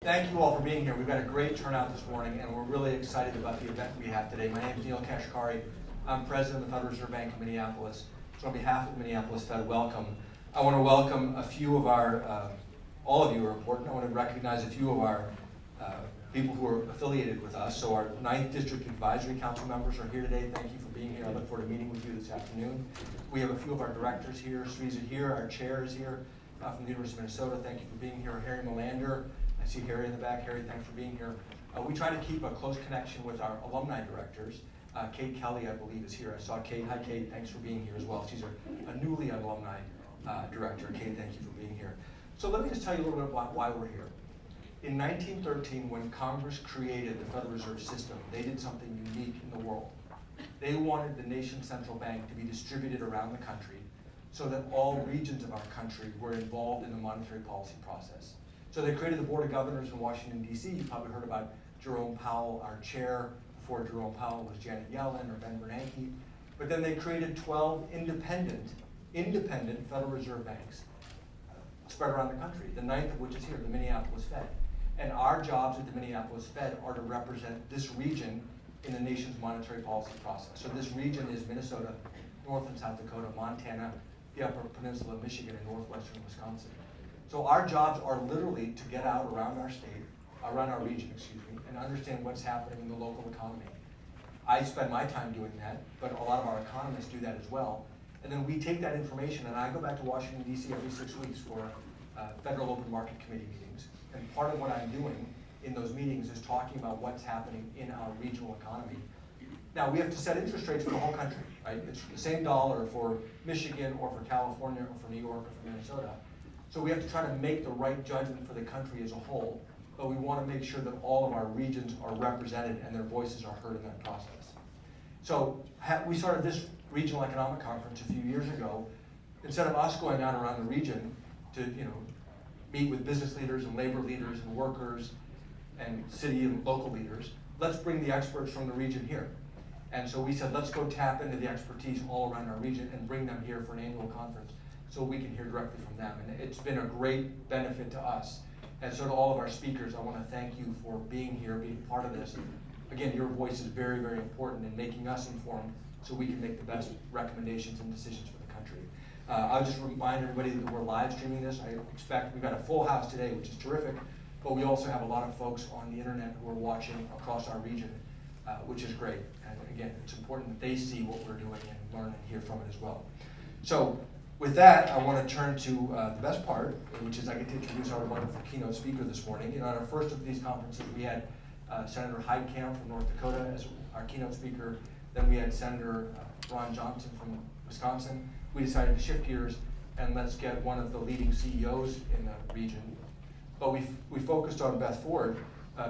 Thank you all for being here. We've got a great turnout this morning, and we're really excited about the event we have today. My name is Neel Kashkari. I'm president of the Federal Reserve Bank of Minneapolis. So on behalf of Minneapolis Fed, welcome. I want to welcome a few of our, all of you are important. I want to recognize a few of our people who are affiliated with us. So our 9th District Advisory Council members are here today. Thank you for being here. I look forward to meeting with you this afternoon. We have a few of our directors here. Sri's here, our chair is here from the University of Minnesota. Thank you for being here. Harry Melander. I see Harry in the back. Harry, thanks for being here. We try to keep a close connection with our alumni directors. Kate Kelly, I believe, is here. I saw Kate. Hi, Kate. Thanks for being here as well. She's a newly alumni director. Kate, thank you for being here. So let me just tell you a little bit about why we're here. In 1913, when Congress created the Federal Reserve System, they did something unique in the world. They wanted the nation's central bank to be distributed around the country so that all regions of our country were involved in the monetary policy process. So they created the Board of Governors in Washington, D.C. You probably heard about Jerome Powell, our chair. Before Jerome Powell was Janet Yellen or Ben Bernanke. But then they created 12 independent Federal Reserve banks spread around the country, the 9th of which is here, the Minneapolis Fed. And our jobs at the Minneapolis Fed are to represent this region in the nation's monetary policy process. So this region is Minnesota, North and South Dakota, Montana, the Upper Peninsula of Michigan, and northwestern Wisconsin. So our jobs are literally to get out around our state, around our region, excuse me, and understand what's happening in the local economy. I spend my time doing that, but a lot of our economists do that as well. And then we take that information, and I go back to Washington, D.C. every 6 weeks for Federal Open Market Committee meetings. And part of what I'm doing in those meetings is talking about what's happening in our regional economy. Now, we have to set interest rates for the whole country, right? It's the same dollar for Michigan or for California or for New York or for Minnesota. So we have to try to make the right judgment for the country as a whole, but we want to make sure that all of our regions are represented and their voices are heard in that process. So we started this regional economic conference a few years ago. Instead of us going out around the region to meet with business leaders and labor leaders and workers and city and local leaders, let's bring the experts from the region here. And so we said, let's go tap into the expertise all around our region and bring them here for an annual conference so we can hear directly from them. And it's been a great benefit to us. And so to all of our speakers, I want to thank you for being here, being part of this. Again, your voice is very, very important in making us informed so we can make the best recommendations and decisions for the country. I'll just remind everybody that we're live streaming this. I expect we've got a full house today, which is terrific, but we also have a lot of folks on the internet who are watching across our region, which is great. And again, it's important that they see what we're doing and learn and hear from it as well. So with that, I want to turn to the best part, which is I get to introduce our wonderful keynote speaker this morning. At our first of these conferences, we had Senator Heitkamp from North Dakota as our keynote speaker. Then we had Senator Ron Johnson from Wisconsin. We decided to shift gears and let's get one of the leading CEOs in the region. But we focused on Beth Ford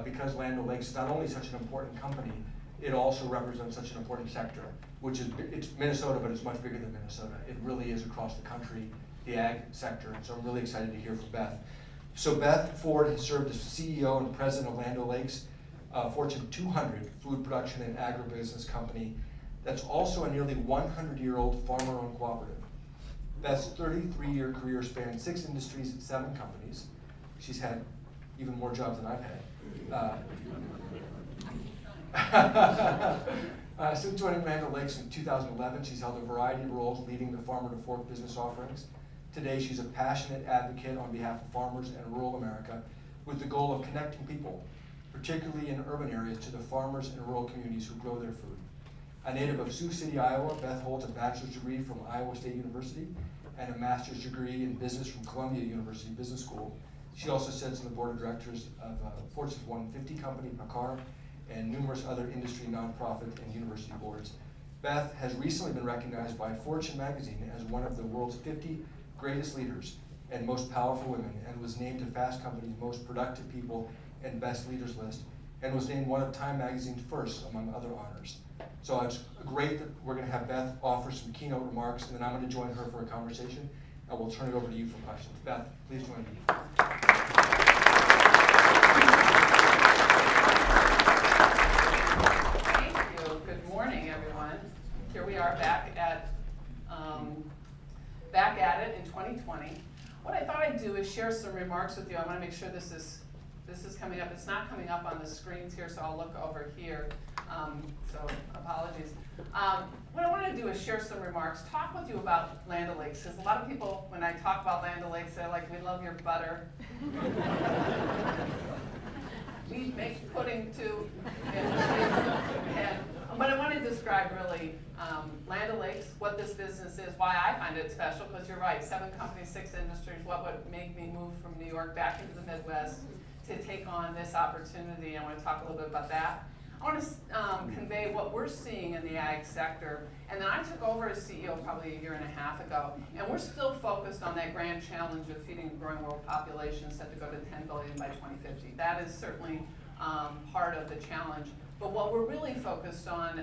because Land O'Lakes is not only such an important company, it also represents such an important sector, which is, it's Minnesota, but it's much bigger than Minnesota. It really is across the country, the ag sector, and so I'm really excited to hear from Beth. So Beth Ford has served as CEO and president of Land O'Lakes, a Fortune 200 food production and agribusiness company that's also a nearly 100-year-old farmer-owned cooperative. Beth's 33-year career spanned 6 industries and 7 companies. She's had even more jobs than I've had. Since joining Land O'Lakes in 2011, she's held a variety of roles leading the Farmer to Fork business offerings. Today, she's a passionate advocate on behalf of farmers in rural America with the goal of connecting people, particularly in urban areas, to the farmers in rural communities who grow their food. A native of Sioux City, Iowa, Beth holds a bachelor's degree from Iowa State University and a master's degree in business from Columbia University Business School. She also sits on the board of directors of Fortune 150 company, Macar, and numerous other industry, nonprofit, and university boards. Beth has recently been recognized by Fortune magazine as one of the world's 50 greatest leaders and most powerful women, and was named to Fast Company's most productive people and best leaders list, and was named one of Time magazine's first, among other honors. So it's great that we're going to have Beth offer some keynote remarks, and then I'm going to join her for a conversation, and we'll turn it over to you for questions. Beth, please join me. Good morning, everyone. Here we are back at it in 2020. What I thought I'd do is share some remarks with you. I want to make sure this is This is coming up. It's not coming up on the screens here, so I'll look over here. So apologies. What I want to do is share some remarks, talk with you about Land O'Lakes, because a lot of people, when I talk about Land O'Lakes, they're like, we love your butter. We make pudding too. But I want to describe really Land O'Lakes, what this business is, why I find it special, because you're right, 7 companies, 6 industries, what would make me move from New York back into the Midwest to take on this opportunity. I want to talk a little bit about that. I want to convey what we're seeing in the ag sector. And then I took over as CEO probably a year and a half ago, and we're still focused on that grand challenge of feeding a growing world population set to go to 10 billion by 2050. That is certainly part of the challenge. But what we're really focused on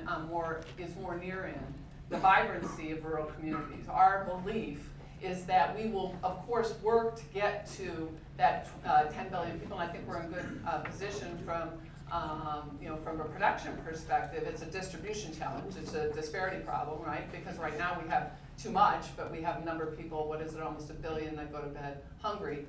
is more near in, the vibrancy of rural communities. Our belief is that we will, of course, work to get to that 10 billion people, and I think we're in good position from from a production perspective. It's a distribution challenge. It's a disparity problem, right? Because right now we have too much, but we have a number of people, what is it, almost 1 billion that go to bed hungry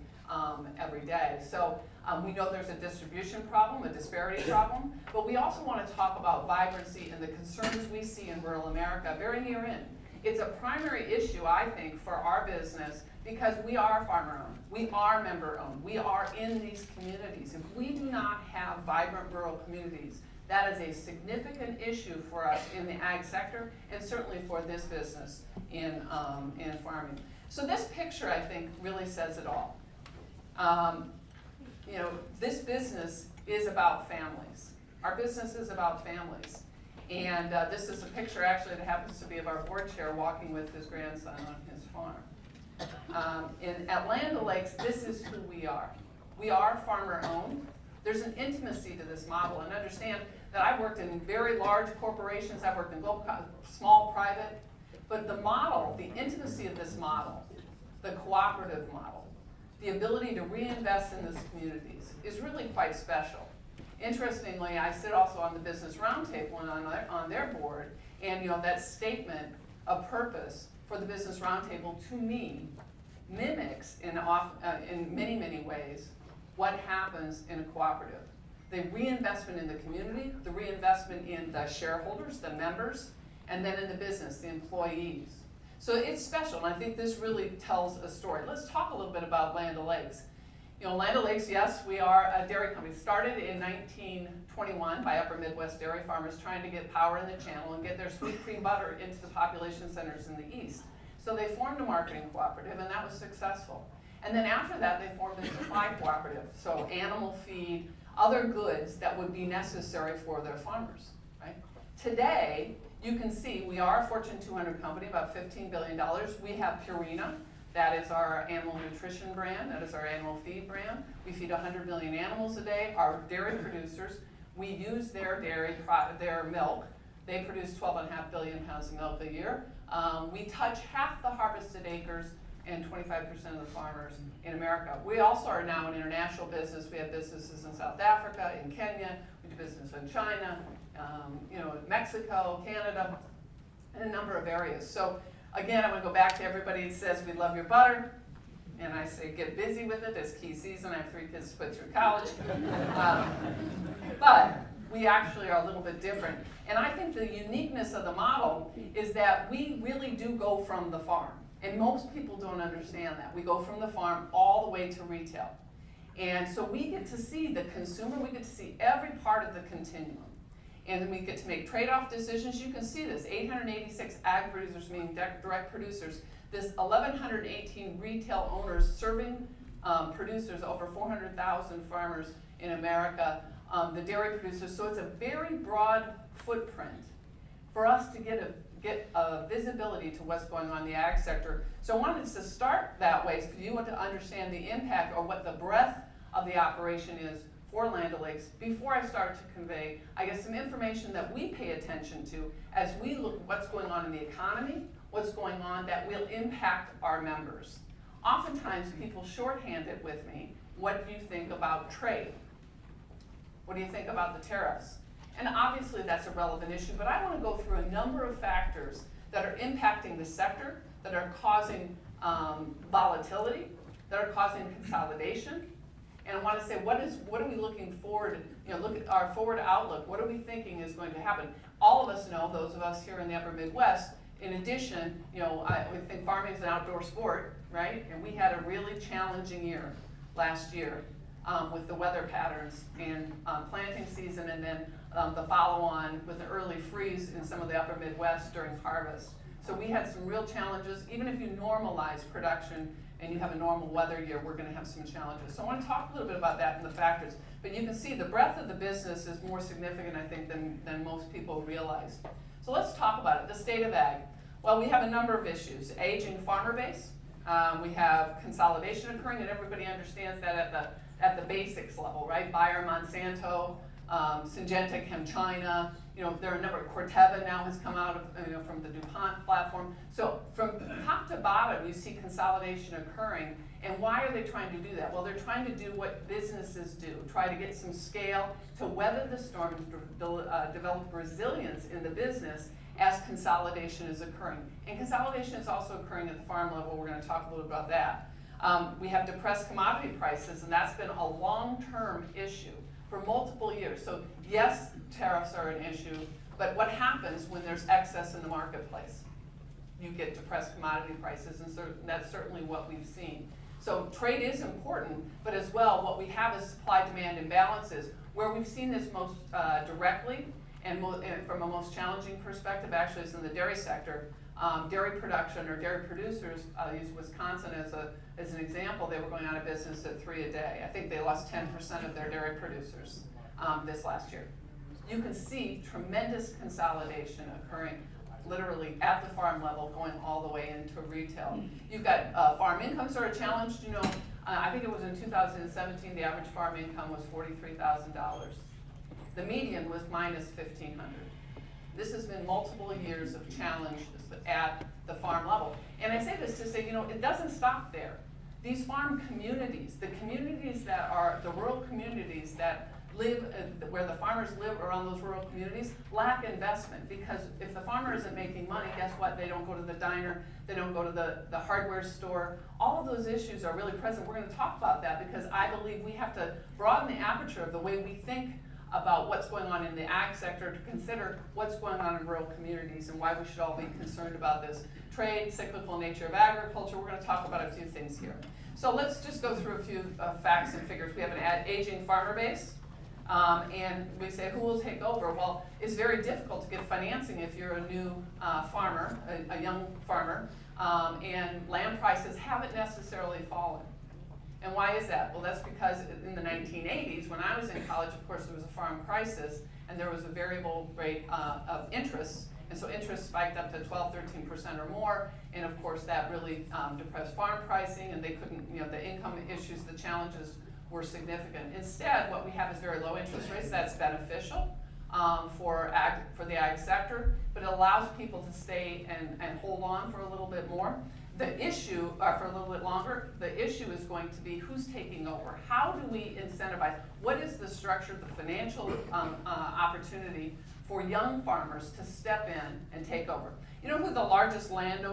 every day. So we know there's a distribution problem, a disparity problem, but we also want to talk about vibrancy and the concerns we see in rural America very near in. It's a primary issue, I think, for our business because we are farmer-owned, we are member-owned, we are in these communities. If we do not have vibrant rural communities, that is a significant issue for us in the ag sector and certainly for this business in farming. So this picture, I think, really says it all. This business is about families. Our business is about families. And this is a picture actually that happens to be of our board chair walking with his grandson on his farm. At Land O'Lakes, this is who we are. We are farmer-owned. There's an intimacy to this model, and understand that I've worked in very large corporations, I've worked in small private, but the model, the intimacy of this model, the cooperative model, the ability to reinvest in these communities is really quite special. Interestingly, I sit also on the Business Roundtable and on their board, and that statement of purpose for the Business Roundtable, to me, mimics in many, many ways what happens in a cooperative. The reinvestment in the community, the reinvestment in the shareholders, the members, and then in the business, the employees. So it's special, and I think this really tells a story. Let's talk a little bit about Land O'Lakes. Land O'Lakes, yes, we are a dairy company. Started in 1921 by upper Midwest dairy farmers trying to get power in the channel and get their sweet cream butter into the population centers in the east. So they formed a marketing cooperative, and that was successful. And then after that, they formed a supply cooperative, so animal feed, other goods that would be necessary for their farmers, right? Today, you can see we are a Fortune 200 company, about $15 billion. We have Purina. That is our animal nutrition brand. That is our animal feed brand. We feed 100 million animals a day. Our dairy producers, we use their milk. They produce 12.5 billion pounds of milk a year. We touch half the harvested acres and 25% of the farmers in America. We also are now an international business. We have businesses in South Africa, in Kenya. We do business in China, Mexico, Canada, and a number of areas. So again, I'm going to go back to everybody who says we love your butter, and I say get busy with it. It's key season. I have 3 kids to put through college. But we actually are a little bit different. And I think the uniqueness of the model is that we really do go from the farm. And most people don't understand that. We go from the farm all the way to retail. And so we get to see the consumer. We get to see every part of the continuum. And then we get to make trade-off decisions. You can see this, 886 ag producers, meaning direct producers, this 1,118 retail owners serving producers, over 400,000 farmers in America, the dairy producers. So it's a very broad footprint for us to get a visibility to what's going on in the ag sector. So I wanted to start that way for you to understand the impact or what the breadth of the operation is for Land O'Lakes before I start to convey, I guess, some information that we pay attention to as we look at what's going on in the economy, what's going on that will impact our members. Oftentimes people shorthand it with me, what do you think about trade? What do you think about the tariffs? And obviously that's a relevant issue, but I want to go through a number of factors that are impacting the sector, that are causing volatility, that are causing consolidation, And I want to say, what are we looking forward, look at our forward outlook. What are we thinking is going to happen? All of us know, those of us here in the upper Midwest, in addition, we think farming is an outdoor sport, right? And we had a really challenging year last year with the weather patterns and planting season, and then the follow-on with the early freeze in some of the upper Midwest during harvest. So we had some real challenges. Even if you normalize production and you have a normal weather year, we're going to have some challenges. So I want to talk a little bit about that and the factors. But you can see the breadth of the business is more significant, I think, than most people realize. So let's talk about it. The state of ag. Well, we have a number of issues. Aging farmer base. We have consolidation occurring, and everybody understands that at the basics level, right? Bayer, Monsanto, Syngenta, ChemChina. There are a number of Corteva now has come out of from the DuPont platform. So from top to bottom, you see consolidation occurring. And why are they trying to do that? Well, they're trying to do what businesses do, try to get some scale to weather the storm and develop resilience in the business as consolidation is occurring. And consolidation is also occurring at the farm level. We're going to talk a little about that. We have depressed commodity prices, and that's been a long-term issue for multiple years. So yes, tariffs are an issue, but what happens when there's excess in the marketplace? You get depressed commodity prices, and that's certainly what we've seen. So trade is important, but as well, what we have is supply-demand imbalances. Where we've seen this most directly and from a most challenging perspective actually is in the dairy sector. Dairy production or dairy producers, use Wisconsin as an example. They were going out of business at 3 a day. I think they lost 10% of their dairy producers this last year. You can see tremendous consolidation occurring literally at the farm level, going all the way into retail. You've got farm incomes are challenged. I think it was in 2017, the average farm income was $43,000. The median was minus $1,500. This has been multiple years of challenge at the farm level. And I say this to say, it doesn't stop there. These farm communities, the communities that are the rural communities that live, where the farmers live around those rural communities, lack investment, because if the farmer isn't making money, guess what? They don't go to the diner, they don't go to the hardware store. All of those issues are really present. We're going to talk about that because I believe we have to broaden the aperture of the way we think about what's going on in the ag sector to consider what's going on in rural communities and why we should all be concerned about this. Trade, cyclical nature of agriculture, we're going to talk about a few things here. So let's just go through a few facts and figures. We have an aging farmer base, and we say who will take over? Well, it's very difficult to get financing if you're a new farmer, a young farmer, and land prices haven't necessarily fallen. And why is that? Well, that's because in the 1980s, when I was in college, of course, there was a farm crisis, and there was a variable rate of interest. And so interest spiked up to 12, 13% or more. And of course, that really depressed farm pricing, and they couldn't, the income issues, the challenges were significant. Instead, what we have is very low interest rates. That's beneficial for the ag sector, but it allows people to stay and hold on for a little bit more. The issue, for a little bit longer, the issue is going to be who's taking over. How do we incentivize? What is the structure, the financial opportunity for young farmers to step in and take over? You know who the largest loan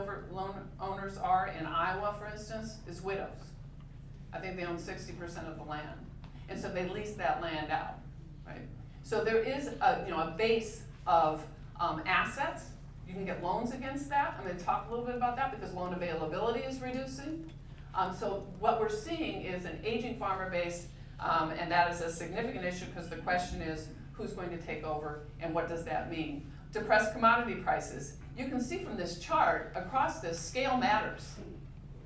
owners are in Iowa, for instance, is widows. I think they own 60% of the land. And so they lease that land out, right? So there is a base of assets. You can get loans against that. I'm going to talk a little bit about that because loan availability is reducing. So what we're seeing is an aging farmer base, and that is a significant issue because the question is who's going to take over and what does that mean? Depressed commodity prices. You can see from this chart across this, scale matters.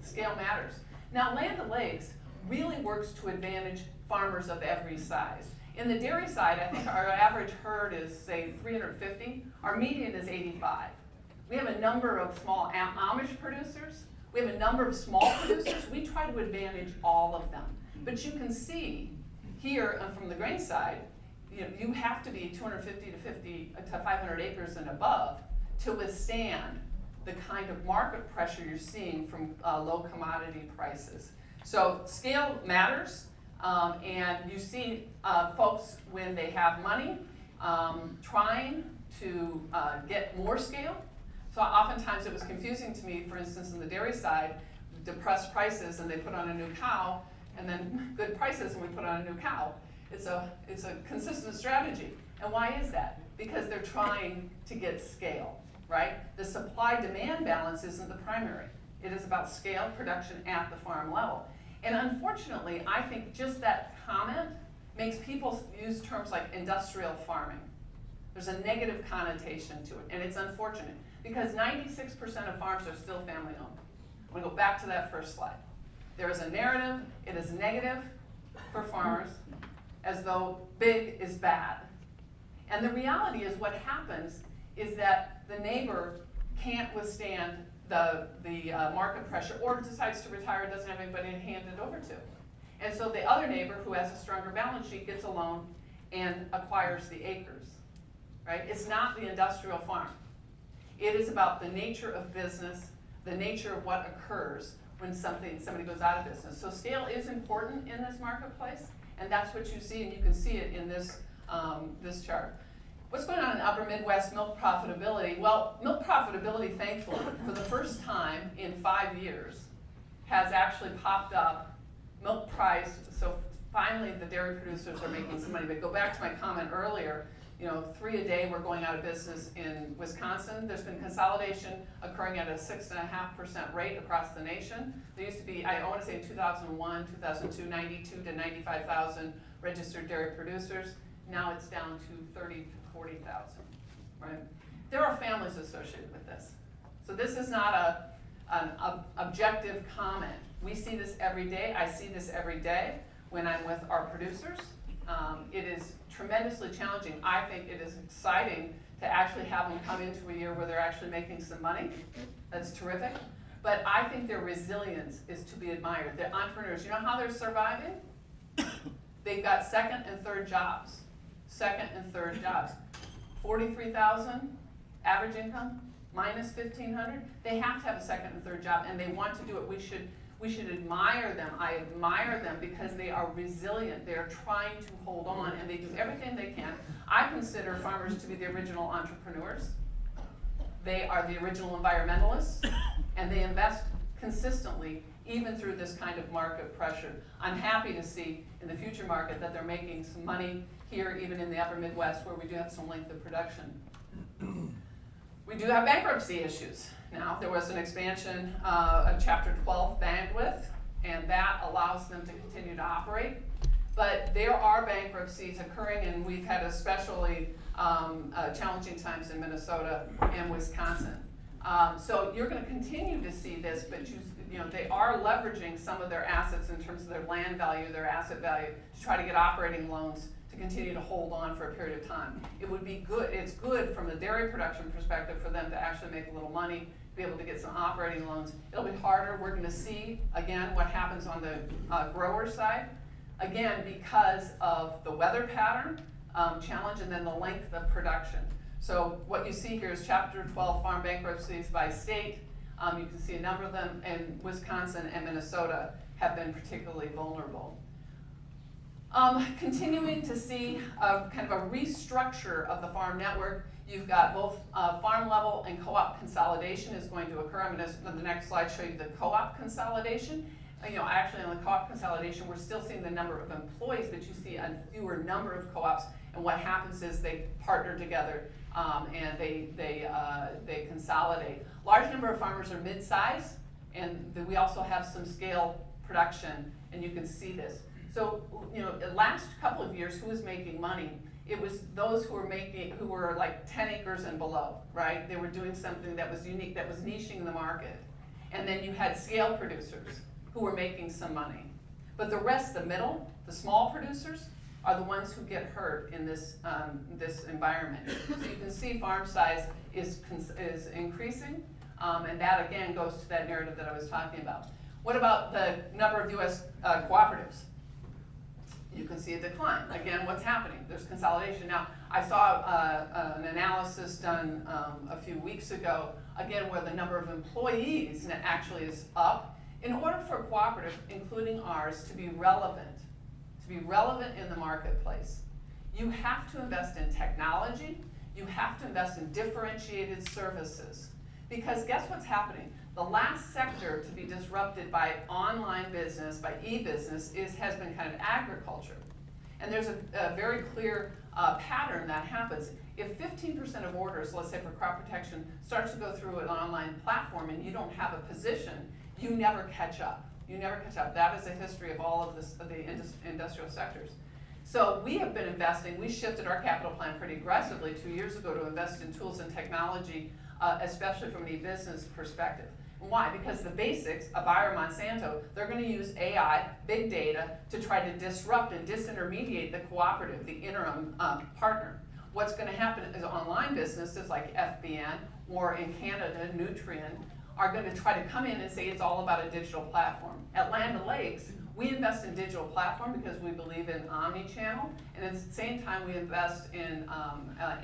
Scale matters. Now, Land O'Lakes really works to advantage farmers of every size. In the dairy side, I think our average herd is, say, 350. Our median is 85. We have a number of small Amish producers. We have a number of small producers. We try to advantage all of them. But you can see here from the grain side, you have to be 250 to 500 acres and above to withstand the kind of market pressure you're seeing from low commodity prices. So scale matters. And you see folks, when they have money, trying to get more scale. So oftentimes it was confusing to me, for instance, in the dairy side, depressed prices, and they put on a new cow, and then good prices and we put on a new cow. It's a consistent strategy. And why is that? Because they're trying to get scale, right? The supply-demand balance isn't the primary. It is about scale production at the farm level. And unfortunately, I think just that comment makes people use terms like industrial farming. There's a negative connotation to it, and it's unfortunate because 96% of farms are still family owned. I'm gonna go back to that first slide. There is a narrative, it is negative for farmers, as though big is bad. And the reality is what happens is that the neighbor can't withstand the market pressure or decides to retire, doesn't have anybody to hand it over to. And so the other neighbor who has a stronger balance sheet gets a loan and acquires the acres, right? It's not the industrial farm. It is about the nature of business, the nature of what occurs when somebody goes out of business. So scale is important in this marketplace, and that's what you see, and you can see it in this, this chart. What's going on in upper Midwest milk profitability? Well, milk profitability, thankfully, for the first time in 5 years, has actually popped up. Milk price, so finally the dairy producers are making some money. But go back to my comment earlier, 3 a day were going out of business in Wisconsin. There's been consolidation occurring at a 6.5% rate across the nation. There used to be, I want to say in 2001, 2002, 92 to 95,000 registered dairy producers. Now it's down to 30 to 40,000, right? There are families associated with this. So this is not an objective comment. We see this every day. I see this every day when I'm with our producers. It is tremendously challenging. I think it is exciting to actually have them come into a year where they're actually making some money. That's terrific. But I think their resilience is to be admired. They're entrepreneurs. You know how they're surviving? They've got second and third jobs. Second and third jobs. 43,000 average income, minus 1,500. They have to have a second and third job, and they want to do it. We should admire them. I admire them because they are resilient. They are trying to hold on, and they do everything they can. I consider farmers to be the original entrepreneurs. They are the original environmentalists, and they invest consistently, even through this kind of market pressure. I'm happy to see in the future market that they're making some money here, even in the upper Midwest, where we do have some length of production. We do have bankruptcy issues. Now, there was an expansion of Chapter 12 bandwidth, and that allows them to continue to operate. But there are bankruptcies occurring, and we've had especially challenging times in Minnesota and Wisconsin. So you're going to continue to see this, but they are leveraging some of their assets in terms of their land value, their asset value, to try to get operating loans to continue to hold on for a period of time. It would be good, it's good from the dairy production perspective for them to actually make a little money, to be able to get some operating loans. It'll be harder. We're going to see, again, what happens on the grower side. Again, because of the weather pattern challenge and then the length of production. So what you see here is Chapter 12 farm bankruptcies by state. You can see a number of them, and Wisconsin and Minnesota have been particularly vulnerable. Continuing to see kind of a restructure of the farm network. You've got both farm level and co-op consolidation is going to occur. I'm going to, on the next slide, show you the co-op consolidation. Actually on the co-op consolidation, we're still seeing the number of employees, but you see a fewer number of co-ops. And what happens is they partner together and they consolidate. Large number of farmers are mid-size, and we also have some scale production, and you can see this. So, the last couple of years, who was making money? It was those who were like 10 acres and below, right? They were doing something that was unique, that was niching the market. And then you had scale producers who were making some money. But the rest, the middle, the small producers, are the ones who get hurt in this, this environment. So you can see farm size is increasing, and that again goes to that narrative that I was talking about. What about the number of U.S. Cooperatives? You can see a decline. Again, what's happening? There's consolidation. Now, I saw an analysis done a few weeks ago, again, where the number of employees actually is up. In order for a cooperative, including ours, to be relevant in the marketplace, you have to invest in technology, you have to invest in differentiated services. Because guess what's happening? The last sector to be disrupted by online business, by e-business, has been kind of agriculture. And there's a very clear pattern that happens. If 15% of orders, let's say for crop protection, starts to go through an online platform and you don't have a position, you never catch up. You never catch up. That is the history of all of the industrial sectors. So we have been investing. We shifted our capital plan pretty aggressively 2 years ago to invest in tools and technology, especially from an e-business perspective. Why? Because the basics, a Bayer Monsanto, they're going to use AI, big data, to try to disrupt and disintermediate the cooperative, the interim partner. What's going to happen is online businesses like FBN or in Canada, Nutrien, are going to try to come in and say it's all about a digital platform. At OLakes, we invest in digital platform because we believe in omni-channel, and at the same time we invest in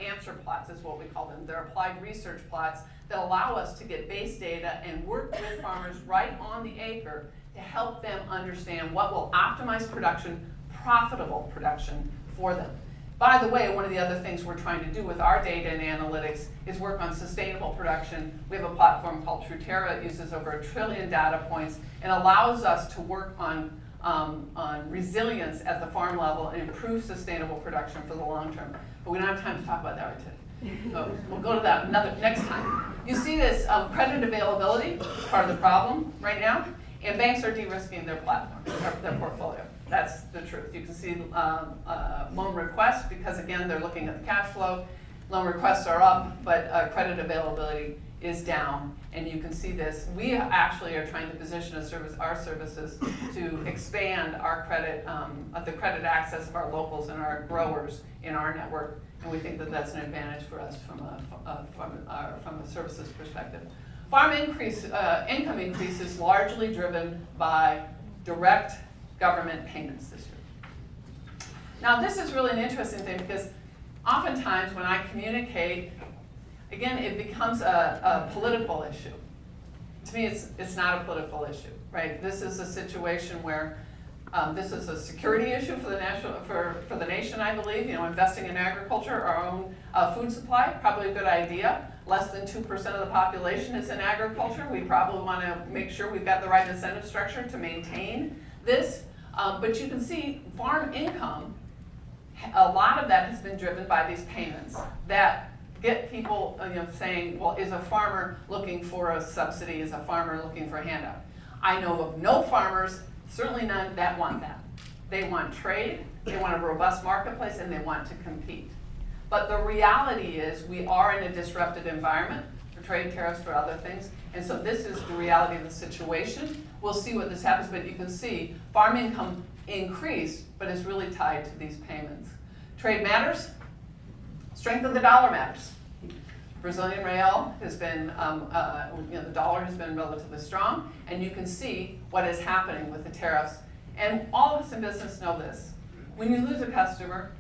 answer plots, is what we call them. They're applied research plots that allow us to get base data and work with farmers right on the acre to help them understand what will optimize production, profitable production for them. By the way, one of the other things we're trying to do with our data and analytics is work on sustainable production. We have a platform called Truterra. It uses over 1 trillion data points and allows us to work on resilience at the farm level and improve sustainable production for the long term. But we don't have time to talk about that right today. So we'll go to that next time. You see this credit availability is part of the problem right now, and banks are de-risking their platform, their portfolio. That's the truth. You can see loan requests because, again, they're looking at the cash flow. Loan requests are up, but credit availability is down. And you can see this. We actually are trying to position our services to expand our credit, the credit access of our locals and our growers in our network. And we think that that's an advantage for us from a services perspective. Farm income increase is largely driven by direct government payments this year. Now this is really an interesting thing because oftentimes when I communicate, again, it becomes a political issue. To me, it's not a political issue, right? This is a situation where this is a security issue for the nation, I believe. You know, investing in agriculture, our own food supply, probably a good idea. Less than 2% of the population is in agriculture. We probably want to make sure we've got the right incentive structure to maintain this. But you can see farm income, a lot of that has been driven by these payments that get people saying, well, is a farmer looking for a subsidy? Is a farmer looking for a handout? I know of no farmers, certainly none, that want that. They want trade, they want a robust marketplace, and they want to compete. But the reality is we are in a disrupted environment for trade tariffs, for other things, and so this is the reality of the situation. We'll see what this happens, but you can see farm income increased, but it's really tied to these payments. Trade matters. Strength of the dollar matters. Brazilian real has been, the dollar has been relatively strong, and you can see what is happening with the tariffs. And all of us in business know this. When you lose a customer,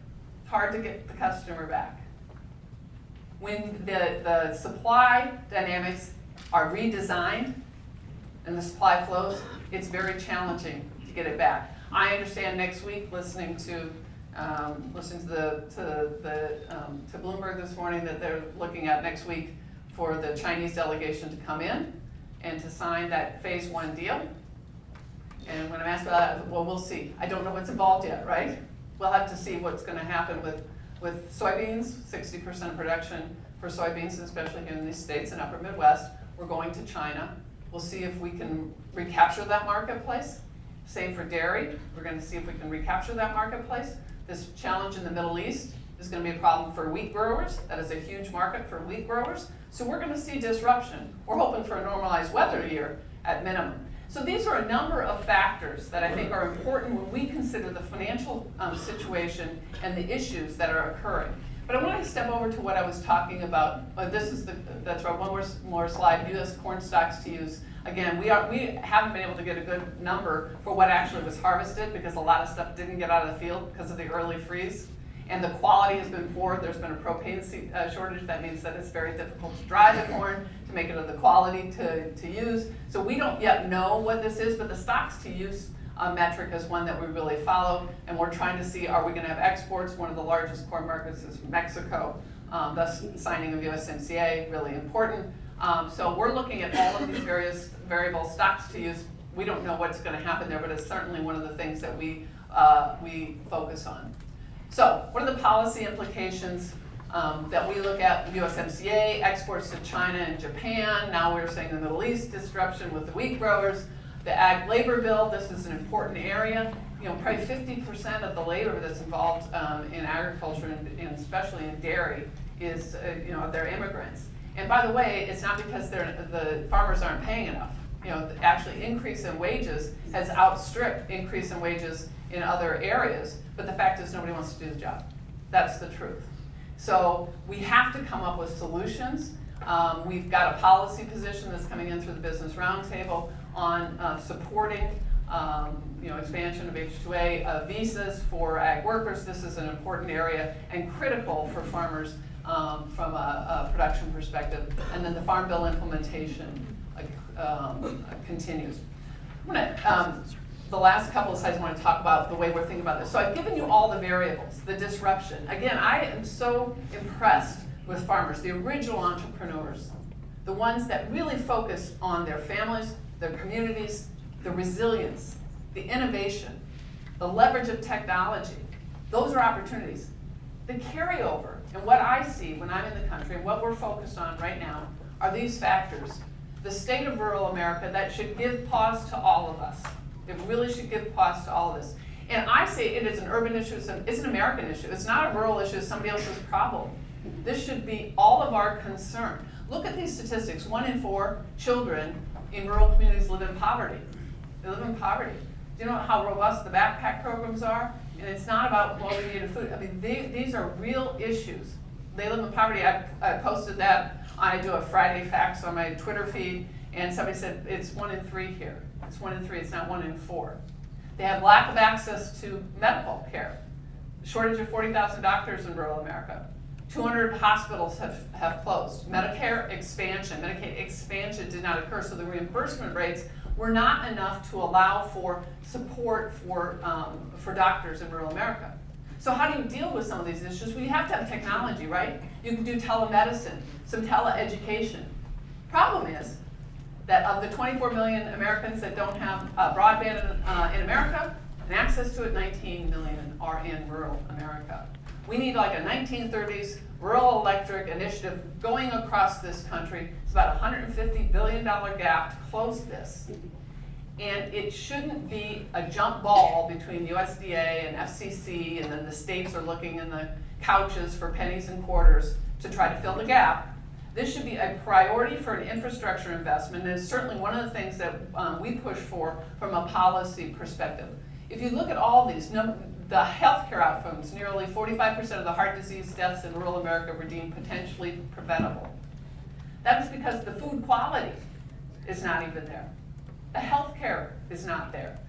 it's hard to get the customer back. When the supply dynamics are redesigned and the supply flows, it's very challenging to get it back. I understand next week, listening to Bloomberg this morning, that they're looking at next week for the Chinese delegation to come in and to sign that phase 1 deal. And when I'm asked about that, well, we'll see. I don't know what's involved yet, right? We'll have to see what's going to happen with soybeans. 60% of production for soybeans, especially here in these states and upper Midwest, we're going to China. We'll see if we can recapture that marketplace. Same for dairy. We're going to see if we can recapture that marketplace. This challenge in the Middle East is going to be a problem for wheat growers. That is a huge market for wheat growers. So we're going to see disruption. We're hoping for a normalized weather year at minimum. So these are a number of factors that I think are important when we consider the financial situation and the issues that are occurring. But I want to step over to what I was talking about. That's right, one more slide, U.S. corn stocks to use. Again, we haven't been able to get a good number for what actually was harvested because a lot of stuff didn't get out of the field because of the early freeze. And the quality has been poor. There's been a propane shortage. That means that it's very difficult to dry the corn to make it of the quality to use. So we don't yet know what this is, but the stocks to use metric is one that we really follow. And we're trying to see, are we going to have exports? One of the largest corn markets is Mexico. Thus, signing of USMCA, really important. So we're looking at all of these various variable stocks to use. We don't know what's going to happen there, but it's certainly one of the things that we focus on. So what are the policy implications that we look at? USMCA, exports to China and Japan. Now we're saying the Middle East disruption with the wheat growers. The ag labor bill, this is an important area. You know, probably 50% of the labor that's involved in agriculture and especially in dairy is, they're immigrants. And by the way, it's not because the farmers aren't paying enough. You know, actually increase in wages has outstripped increase in wages in other areas, but the fact is nobody wants to do the job. That's the truth. So we have to come up with solutions. We've got a policy position that's coming in through the Business Roundtable on supporting expansion of H-2A visas for ag workers. This is an important area and critical for farmers from a production perspective. And then the Farm Bill implementation continues. The last couple of slides I want to talk about the way we're thinking about this. So I've given you all the variables, the disruption. Again, I am so impressed with farmers, the original entrepreneurs, the ones that really focus on their families, their communities, the resilience, the innovation, the leverage of technology. Those are opportunities. The carryover, and what I see when I'm in the country and what we're focused on right now are these factors. The state of rural America, that should give pause to all of us. It really should give pause to all of this. And I say it is an urban issue, it's an American issue. It's not a rural issue, it's somebody else's problem. This should be all of our concern. Look at these statistics. 1 in 4 children in rural communities live in poverty. They live in poverty. Do you know how robust the backpack programs are? And it's not about, well, we need food. I mean, these are real issues. They live in poverty. I posted that. I do a Friday facts on my Twitter feed, and somebody said it's 1 in 3 here. It's 1 in 3, it's not 1 in 4. They have lack of access to medical care. Shortage of 40,000 doctors in rural America. 200 hospitals have closed. Medicaid expansion did not occur, so the reimbursement rates were not enough to allow for support for doctors in rural America. So how do you deal with some of these issues? Well, you have to have technology, right? You can do telemedicine, some teleeducation. Problem is that of the 24 million Americans that don't have broadband in America, and access to it, 19 million are in rural America. We need like a 1930s rural electric initiative going across this country. It's about a $150 billion gap to close this. And it shouldn't be a jump ball between USDA and FCC, and then the states are looking in the couches for pennies and quarters to try to fill the gap. This should be a priority for an infrastructure investment, and it's certainly one of the things that we push for from a policy perspective. If you look at all these, the healthcare outcomes, nearly 45% of the heart disease deaths in rural America were deemed potentially preventable. That is because the food quality is not even there. The healthcare is not there.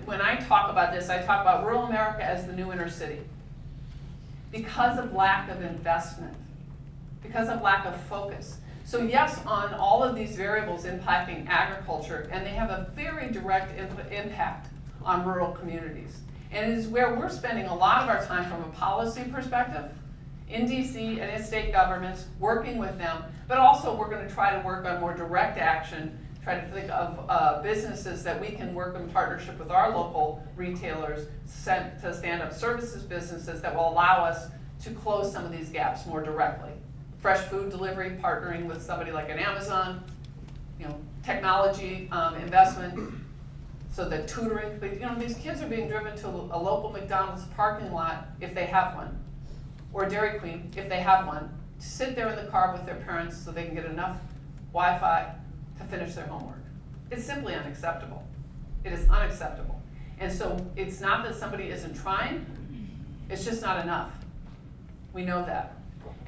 When I talk about this, I talk about rural America as the new inner city. Because of lack of investment, because of lack of focus. So yes, on all of these variables impacting agriculture, and they have a very direct impact on rural communities. And it is where we're spending a lot of our time from a policy perspective, in DC and in state governments, working with them, but also we're going to try to work on more direct action, try to think of businesses that we can work in partnership with our local retailers to stand up services businesses that will allow us to close some of these gaps more directly. Fresh food delivery, partnering with somebody like an Amazon, technology investment, so that tutoring, these kids are being driven to a local McDonald's parking lot if they have one, or Dairy Queen if they have one, to sit there in the car with their parents so they can get enough Wi-Fi to finish their homework. It's simply unacceptable. It is unacceptable. And so it's not that somebody isn't trying, it's just not enough. We know that.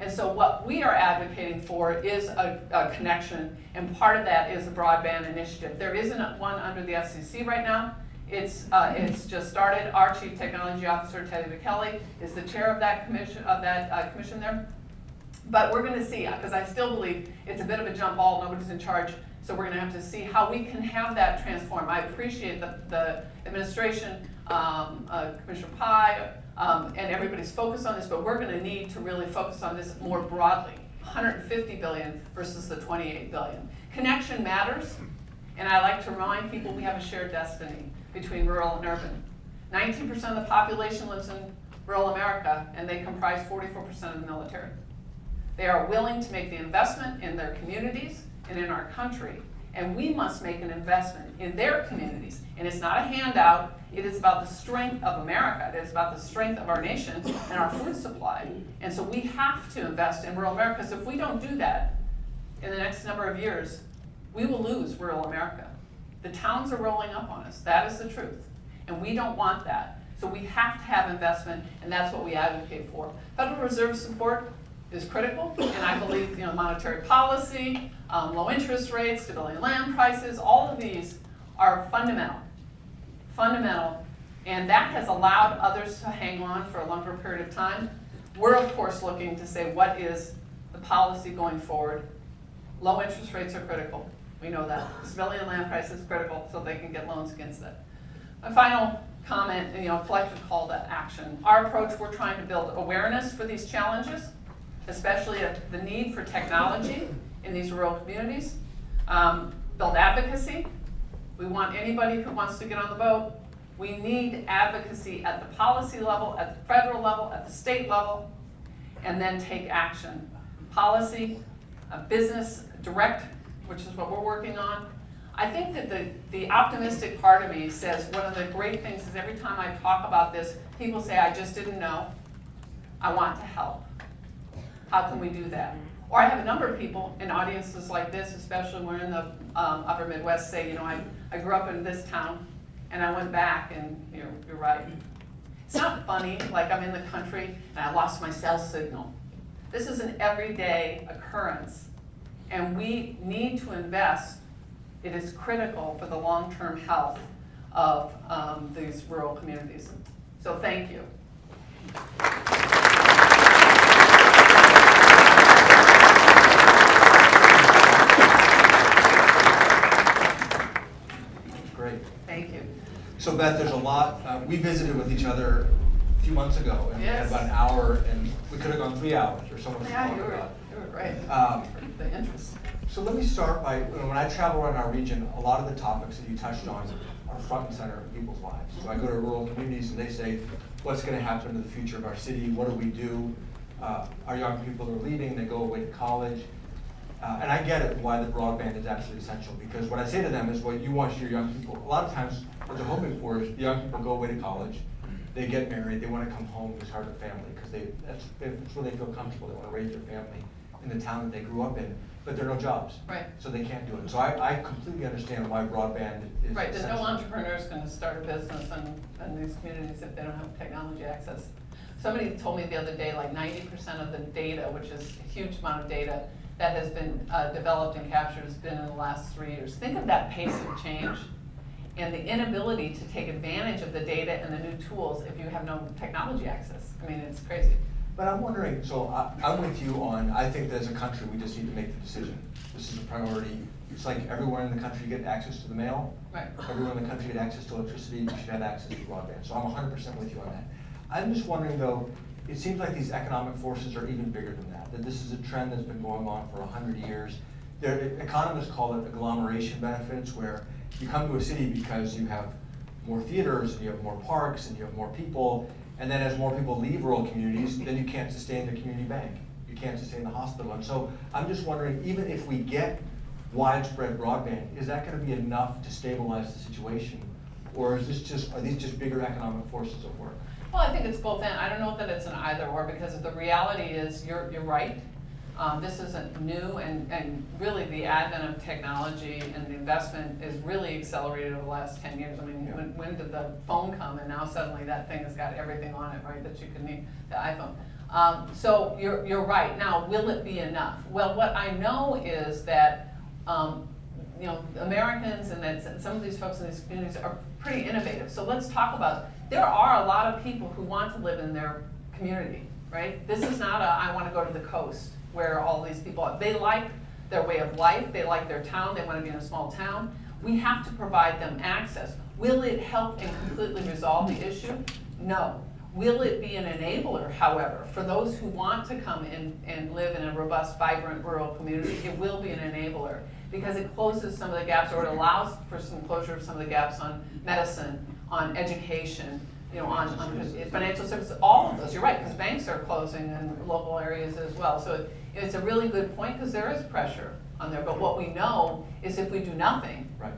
And so what we are advocating for is a connection, and part of that is the Broadband Initiative. There isn't one under the FCC right now. It's just started. Our Chief Technology Officer, Teddy McKelly, is the chair of that commission there. But we're going to see, because I still believe it's a bit of a jump ball. Nobody's in charge, so we're going to have to see how we can have that transform. I appreciate the administration, Commissioner Pai, and everybody's focused on this, but we're going to need to really focus on this more broadly. 150 billion versus the 28 billion. Connection matters, and I like to remind people we have a shared destiny between rural and urban. 19% of the population lives in rural America, and they comprise 44% of the military. They are willing to make the investment in their communities and in our country, and we must make an investment in their communities. And it's not a handout, it is about the strength of America, it is about the strength of our nation and our food supply. And so we have to invest in rural America, because if we don't do that in the next number of years, we will lose rural America. The towns are rolling up on us, that is the truth. And we don't want that. So we have to have investment, and that's what we advocate for. Federal Reserve support is critical, and I believe monetary policy, low interest rates, stability in land prices, all of these are fundamental, and that has allowed others to hang on for a longer period of time. We're of course looking to say, what is the policy going forward? Low interest rates are critical, we know that. Stability in land prices is critical, so they can get loans against it. A final comment, collective call to action. Our approach, we're trying to build awareness for these challenges, especially the need for technology in these rural communities. Build advocacy. We want anybody who wants to get on the boat. We need advocacy at the policy level, at the federal level, at the state level, and then take action. Policy, business direct, which is what we're working on. I think that the optimistic part of me says one of the great things is every time I talk about this, people say, I just didn't know. I want to help. How can we do that? Or I have a number of people in audiences like this, especially when we're in the upper Midwest, say, I grew up in this town, and I went back, and you're right. It's not funny, like I'm in the country, and I lost my cell signal. This is an everyday occurrence, and we need to invest. It is critical for the long-term health of these rural communities. So thank you. Great. Thank you. So Beth, there's a lot. We visited with each other a few months ago, and Yes. we had about an hour, and we could have gone 3 hours or so much to Yeah, talk you were about. great. The interest. So let me start by, when I travel around our region, a lot of the topics that you touched on are front and center in people's lives. So I go to rural communities and they say, what's going to happen to the future of our city? What do we do? Our young people are leaving, they go away to college. And I get it why the broadband is absolutely essential, because what I say to them is what you want your young people, a lot of times what they're hoping for is the young people go away to college, they get married, they want to come home to start a family, because that's where they feel comfortable, they want to raise their family in the town that they grew up in, but there are no jobs. Right. So they can't do it. So I completely understand why broadband is Right, there's no essential. entrepreneur is going to start a business in these communities if they don't have technology access. Somebody told me the other day, like 90% of the data, which is a huge amount of data, that has been developed and captured has been in the last 3 years. Think of that pace of change and the inability to take advantage of the data and the new tools if you have no technology access. I mean, it's crazy. But I'm wondering, so I'm with you on, I think that as a country, we just need to make the decision. This is a priority. It's like everywhere in the country get access to the mail. Right. Everyone in the country get access to electricity, we should have access to broadband. So I'm 100% with you on that. I'm just wondering though, it seems like these economic forces are even bigger than that this is a trend that's been going on for 100 years. Economists call it agglomeration benefits, where you come to a city because you have more theaters, and you have more parks, and you have more people, and then as more people leave rural communities, then you can't sustain the community bank. You can't sustain the hospital. And so I'm just wondering, even if we get widespread broadband, is that going to be enough to stabilize the situation? Or is this are these just bigger economic forces at work? Well, I think it's both and. I don't know that it's an either or, because the reality is you're right. This isn't new, and really the advent of technology and the investment is really accelerated over the last 10 years. I mean, Yeah. when did the phone come, and now suddenly that thing has got everything on it, right, that you can need, the iPhone. So you're right. Now, will it be enough? Well, what I know is that Americans and that some of these folks in these communities are pretty innovative. So let's talk about, there are a lot of people who want to live in their community, right? This is not I want to go to the coast where all these people are. They like their way of life, they like their town, they want to be in a small town. We have to provide them access. Will it help and completely resolve the issue? No. Will it be an enabler, however, for those who want to come in and live in a robust, vibrant rural community? It will be an enabler because it closes some of the gaps, or it allows for some closure of some of the gaps on medicine, on education, on financial services, all of those. You're right, because banks are closing in local areas as well. So it's a really good point because there is pressure on there. But what we know is if we do nothing, right,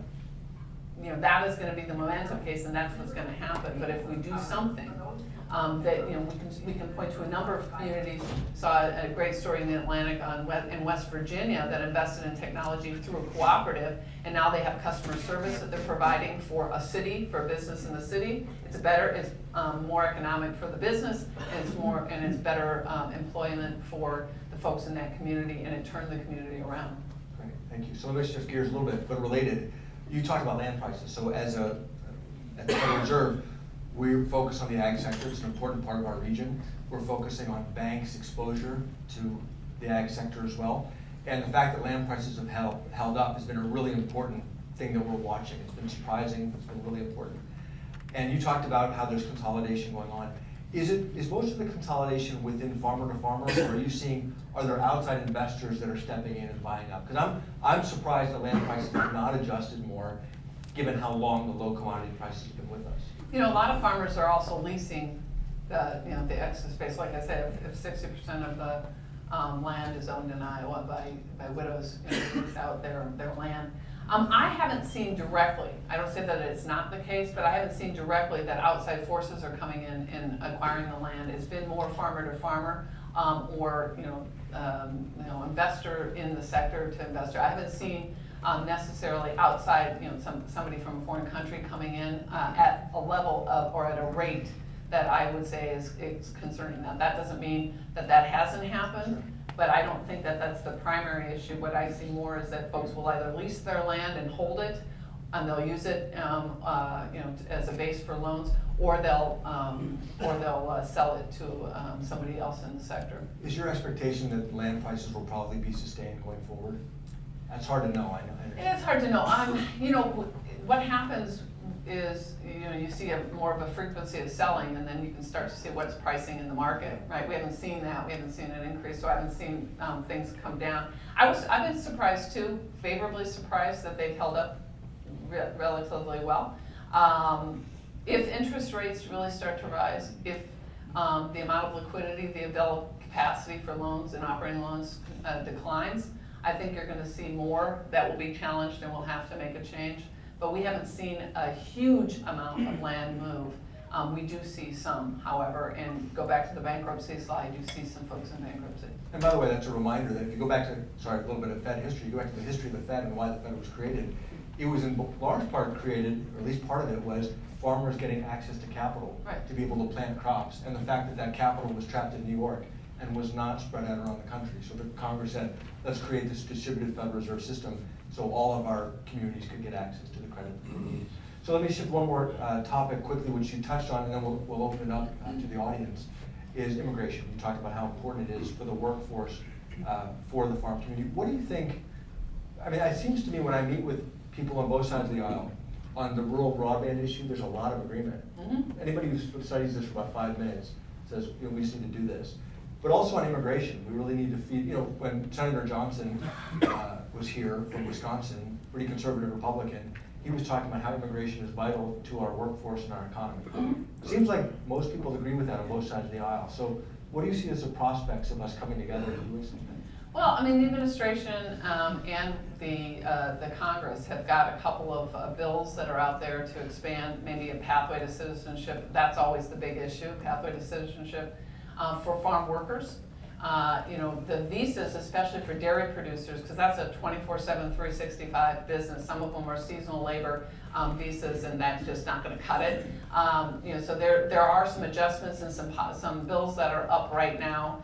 that is going to be the momentum case, and that's what's going to happen. But if we do something, that we can point to a number of communities. Saw a great story in the Atlantic in West Virginia that invested in technology through a cooperative, and now they have customer service that they're providing for a city, for a business in the city. It's more economic for the business, and it's better employment for the folks in that community, and it turned the community around. Great, thank you. So let me shift gears a little bit, but related. You talked about land prices. So at the Federal Reserve, we focus on the ag sector. It's an important part of our region. We're focusing on banks' exposure to the ag sector as well. And the fact that land prices have held up has been a really important thing that we're watching. It's been surprising, it's been really important. And you talked about how there's consolidation going on. Is most of the consolidation within farmer to farmer, or are there outside investors that are stepping in and buying up? Because I'm surprised that land prices have not adjusted more, given how long the low commodity prices have been with us. A lot of farmers are also leasing the excess space. Like I said, if 60% of the land is owned in Iowa by widows, lease out their land. I haven't seen directly, I don't say that it's not the case, but I haven't seen directly that outside forces are coming in and acquiring the land. It's been more farmer to farmer, or investor in the sector to investor. I haven't seen necessarily outside, somebody from a foreign country coming in at a level of, or at a rate that I would say is concerning them. That doesn't mean that hasn't happened, but I don't think that that's the primary issue. What I see more is that folks will either lease their land and hold it, and they'll use it, as a base for loans, or they'll sell it to somebody else in the sector. Is your expectation that land prices will probably be sustained going forward? That's hard to know. I know. It's hard to know. What happens is, you see more of a frequency of selling, and then you can start to see what's pricing in the market, right? We haven't seen that. We haven't seen an increase, so I haven't seen things come down. I've been surprised too, favorably surprised that they've held up relatively well. If interest rates really start to rise, if the amount of liquidity, the available capacity for loans and operating loans declines, I think you're going to see more that will be challenged and we'll have to make a change. But we haven't seen a huge amount of land move. We do see some, however, and go back to the bankruptcy slide, you see some folks in bankruptcy. And by the way, that's a reminder that if you go back to, a little bit of Fed history, you go back to the history of the Fed and why the Fed was created. It was in large part created, or at least part of it was farmers getting access to capital, right, to be able to plant crops. And the fact that capital was trapped in New York and was not spread out around the country. So the Congress said, let's create this distributed Federal Reserve System so all of our communities could get access to the credit that they need. So let me shift one more topic quickly, which you touched on, and then we'll open it up to the audience, is immigration. You talked about how important it is for the workforce, for the farm community. What do you think, it seems to me when I meet with people on both sides of the aisle, on the rural broadband issue, there's a lot of agreement. Mm-hmm. Anybody who studies this for about 5 minutes says, we just need to do this. But also on immigration, we really need to feed, when Senator Johnson was here from Wisconsin, pretty conservative Republican, he was talking about how immigration is vital to our workforce and our economy. Mm-hmm. Seems like most people agree with that on both sides of the aisle. So what do you see as the prospects of us coming together and doing something? Well, the administration and the Congress have got a couple of bills that are out there to expand maybe a pathway to citizenship. That's always the big issue, pathway to citizenship for farm workers. The visas, especially for dairy producers, because that's a 24/7, 365 business. Some of them are seasonal labor visas, and that's just not going to cut it. So there are some adjustments and some bills that are up right now.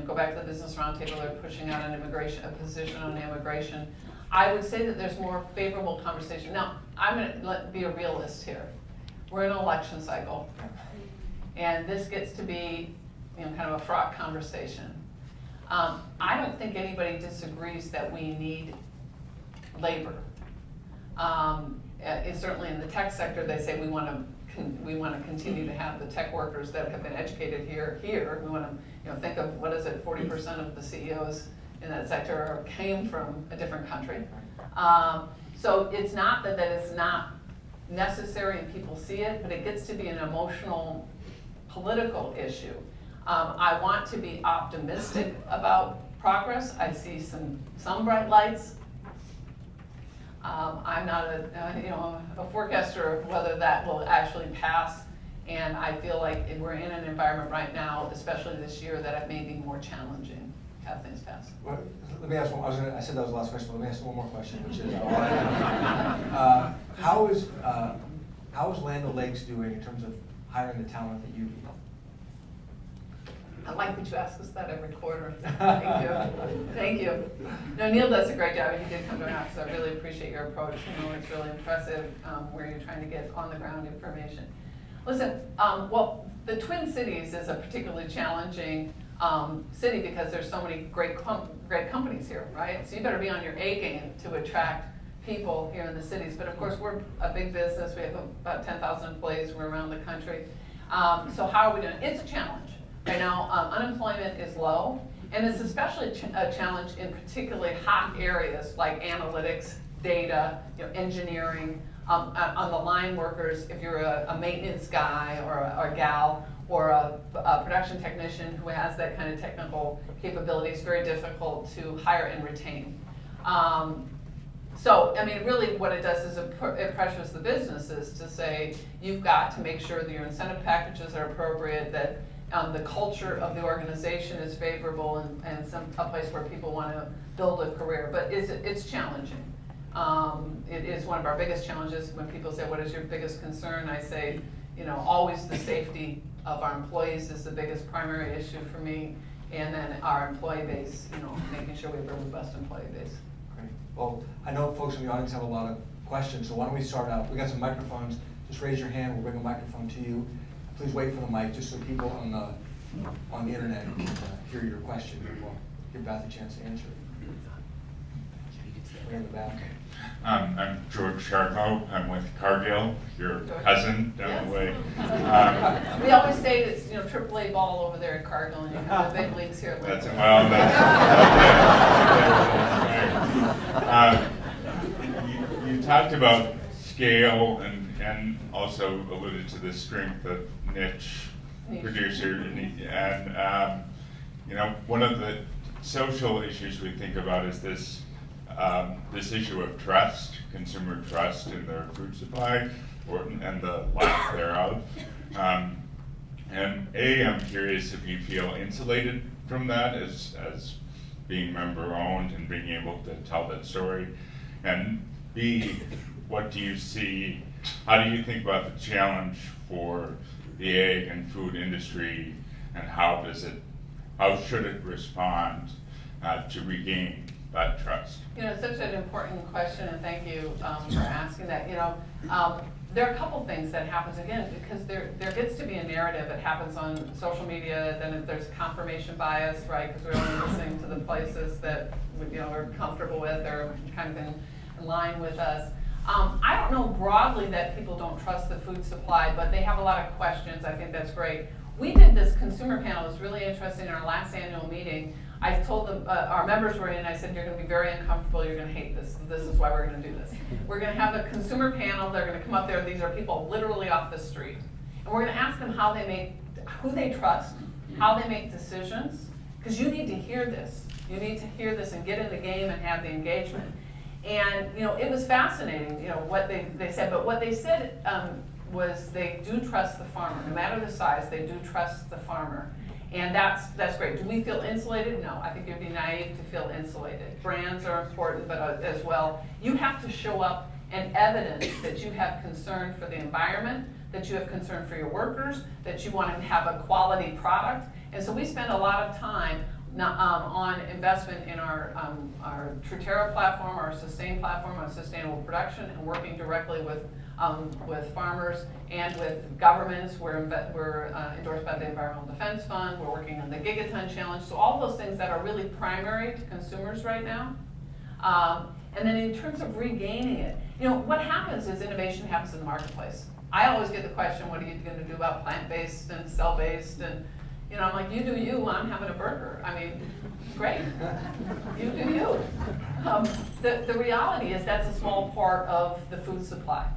Go back to the Business Roundtable, they're pushing out a position on immigration. I would say that there's more favorable conversation. Now, I'm going to be a realist here. We're in an election cycle, and this gets to be kind of a fraught conversation. I don't think anybody disagrees that we need labor. certainly in the tech sector, they say we want to continue to have the tech workers that have been educated here. We want to think of, what is it, 40% of the CEOs in that sector came from a different country. So it's not that it's not necessary and people see it, but it gets to be an emotional, political issue. I want to be optimistic about progress. I see some bright lights. I'm not a forecaster of whether that will actually pass, and I feel like we're in an environment right now, especially this year, that it may be more challenging to have things pass. Well, let me ask one. I said that was the last question, but let me ask one more question, which is, how is Land O'Lakes doing in terms of hiring the talent that you need? I like that you ask us that every quarter. Thank you. Thank you. No, Neel does a great job, and he did come to our office. I really appreciate your approach. It's really impressive where you're trying to get on the ground information. Listen, well, the Twin Cities is a particularly challenging city because there's so many great companies here, right? So you better be on your A game to attract people here in the cities. But of course, we're a big business. We have about 10,000 employees. We're around the country. So how are we doing? It's a challenge. Right now, unemployment is low, and it's especially a challenge in particularly hot areas like analytics, data, engineering, on the line workers. If you're a maintenance guy or a gal or a production technician who has that kind of technical capability, it's very difficult to hire and retain. So, I mean, really what it does is it pressures the businesses to say, you've got to make sure that your incentive packages are appropriate, that the culture of the organization is favorable, and a place where people want to build a career. But it's challenging. It is one of our biggest challenges. When people say, what is your biggest concern? I say, always the safety of our employees is the biggest primary issue for me. And then our employee base, making sure we have a robust employee base. Great. Well, I know folks in the audience have a lot of questions, so why don't we start out? We got some microphones. Just raise your hand. We'll bring a microphone to you. Please wait for the mic, just so people on the internet can hear your question before give Beth a chance to answer it. We're in the back. I'm George Charco. I'm with Cargill, your cousin down the way. We always say it's AAA ball over there at Cargill, and you have the big leagues here. You talked about scale and also alluded to the strength of niche producer, and one of the social issues we think about is this issue of trust, consumer trust in their food supply, and the lack thereof. And I'm curious if you feel insulated from that as being member owned and being able to tell that story, and B, what do you see? How do you think about the challenge for the egg and food industry, and how should it respond to regain that trust? It's such an important question, and thank you for asking that. There are a couple things that happens, again, because there gets to be a narrative that happens on social media, then there's confirmation bias, right, because we're only listening to the places that we're comfortable with or kind of in line with us. I don't know broadly that people don't trust the food supply, but they have a lot of questions. I think that's great. We did this consumer panel. It was really interesting in our last annual meeting. I told them, our members were in, I said, you're going to be very uncomfortable, you're going to hate this. This is why we're going to do this. We're going to have a consumer panel. They're going to come up there. These are people literally off the street. And we're going to ask them who they trust, how they make decisions, because you need to hear this. You need to hear this and get in the game and have the engagement. And it was fascinating, what they said. But what they said was they do trust the farmer. No matter the size, they do trust the farmer. And that's great. Do we feel insulated? No, I think it would be naive to feel insulated. Brands are important, but as well, you have to show up and evidence that you have concern for the environment, that you have concern for your workers, that you want to have a quality product. And so we spend a lot of time on investment in our Truterra platform, our Sustain platform on sustainable production, and working directly with farmers and with governments. We're endorsed by the Environmental Defense Fund. We're working on the Gigaton Challenge. So all those things that are really primary to consumers right now. And then in terms of regaining it, You know, what happens is innovation happens in the marketplace. I always get the question, what are you gonna do about plant-based and cell-based? And, you know, I'm like, you do you, I'm having a burger. I mean, great, you do you. The reality is that's a small part of the food supply.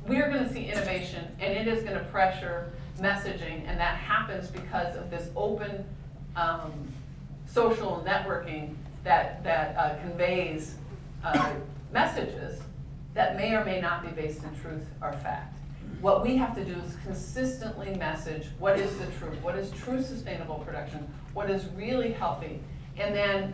We are gonna see innovation, and it is gonna pressure messaging, and that happens because of this open social networking that conveys messages that may or may not be based in truth or fact. What we have to do is consistently message what is the truth, what is true sustainable production, what is really healthy, and then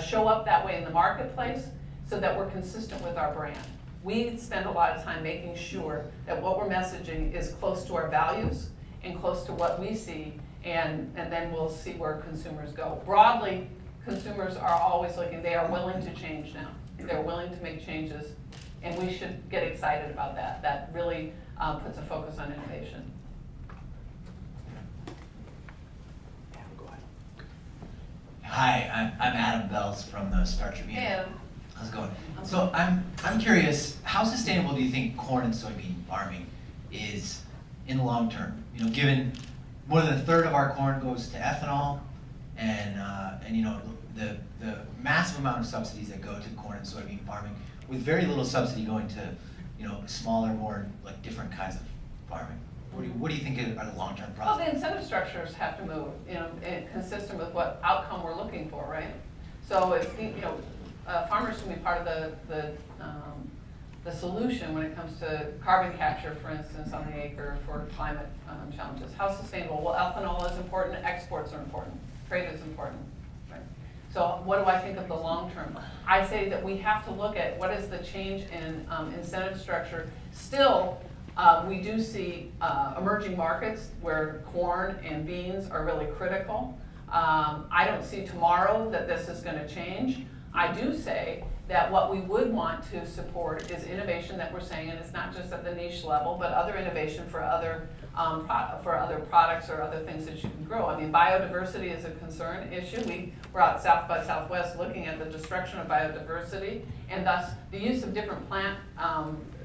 show up that way in the marketplace so that we're consistent with our brand. We spend a lot of time making sure that what we're messaging is close to our values and close to what we see, and then we'll see where consumers go. Broadly, consumers are always looking, they are willing to change now. They're willing to make changes, and we should get excited about that. That really puts a focus on innovation. Hi, I'm Adam Bells from the Star Tribune. Hey, Adam. How's it going? So I'm curious, how sustainable do you think corn and soybean farming is in the long term? You know, given more than a third of our corn goes to ethanol, and you know the massive amount of subsidies that go to corn and soybean farming, with very little subsidy going to, you know, smaller, more like different kinds of farming. What do you think are the long-term Well, prospects? the incentive structures have to move, you know, consistent with what outcome we're looking for, right? So if, you know, farmers can be part of the solution when it comes to carbon capture, for instance, on the acre for climate challenges. How sustainable? Well, ethanol is important, exports are important, trade is important, right? So what do I think of the long term? I say that we have to look at what is the change in incentive structure. Still, we do see emerging markets where corn and beans are really critical. I don't see tomorrow that this is going to change. I do say that what we would want to support is innovation that we're saying, and it's not just at the niche level, but other innovation for other products or other things that you can grow. I mean, biodiversity is a concern issue. We're out South by Southwest looking at the destruction of biodiversity, and thus the use of different plant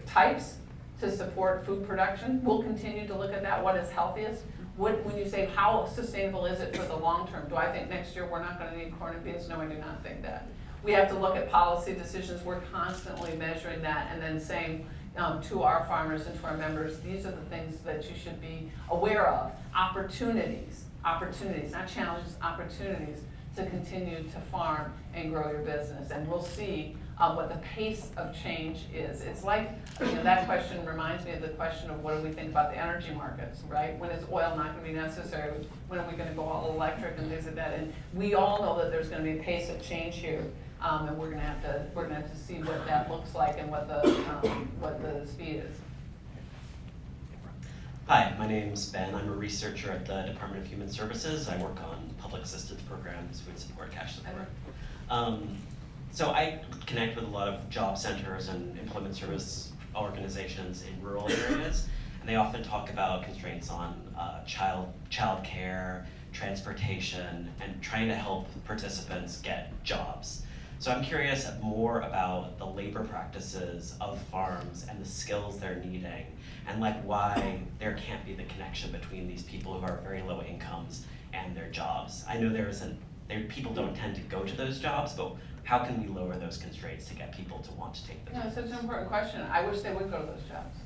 types to support food production. We'll continue to look at that, what is healthiest. When you say how sustainable is it for the long term, do I think next year we're not going to need corn and beans? No, I do not think that. We have to look at policy decisions. We're constantly measuring that and then saying to our farmers and to our members, these are the things that you should be aware of. Opportunities, not challenges, opportunities to continue to farm and grow your business. And we'll see what the pace of change is. It's like, you know, that question reminds me of the question of what do we think about the energy markets, right? When is oil not going to be necessary? When are we going to go all electric and things like that? And we all know that there's going to be a pace of change here, and we're going to have to see what that looks like and what the speed is. Hi, my name's Ben. I'm a researcher at the Department of Human Services. I work on public assistance programs, food support, cash support. So I connect with a lot of job centers and employment service organizations in rural areas, and they often talk about constraints on child care, transportation, and trying to help participants get jobs. So I'm curious more about the labor practices of farms and the skills they're needing, and like why there can't be the connection between these people who are very low incomes and their jobs. I know people don't tend to go to those jobs, but how can we lower those constraints to get people to want to take them? No, it's such an important question. I wish they would go to those jobs.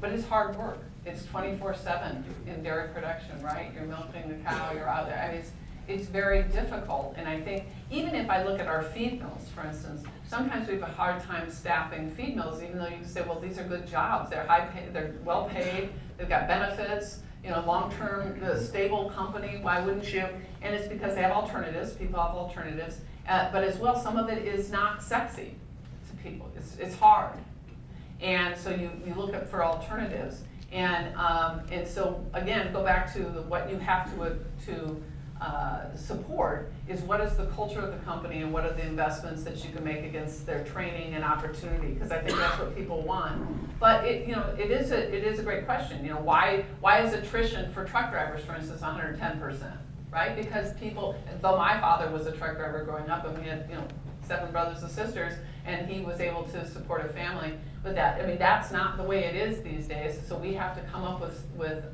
But it's hard work. It's 24/7 in dairy production, right? You're milking the cow, you're out there. I mean, it's very difficult. And I think even if I look at our feed mills, for instance, sometimes we have a hard time staffing feed mills, even though you can say, well, these are good jobs. They're high paid, they're well paid, they've got benefits, you know, long-term, stable company, why wouldn't you? And it's because they have alternatives, people have alternatives. But as well, some of it is not sexy to people. It's hard. And so you look up for alternatives. And so, again, go back to what you have to support is what is the culture of the company and what are the investments that you can make against their training and opportunity, because I think that's what people want. But it is a great question. You know, why is attrition for truck drivers, for instance, 110%? Right? Because people, though my father was a truck driver growing up, and we had 7 brothers and sisters, and he was able to support a family with that. I mean, that's not the way it is these days, so we have to come up with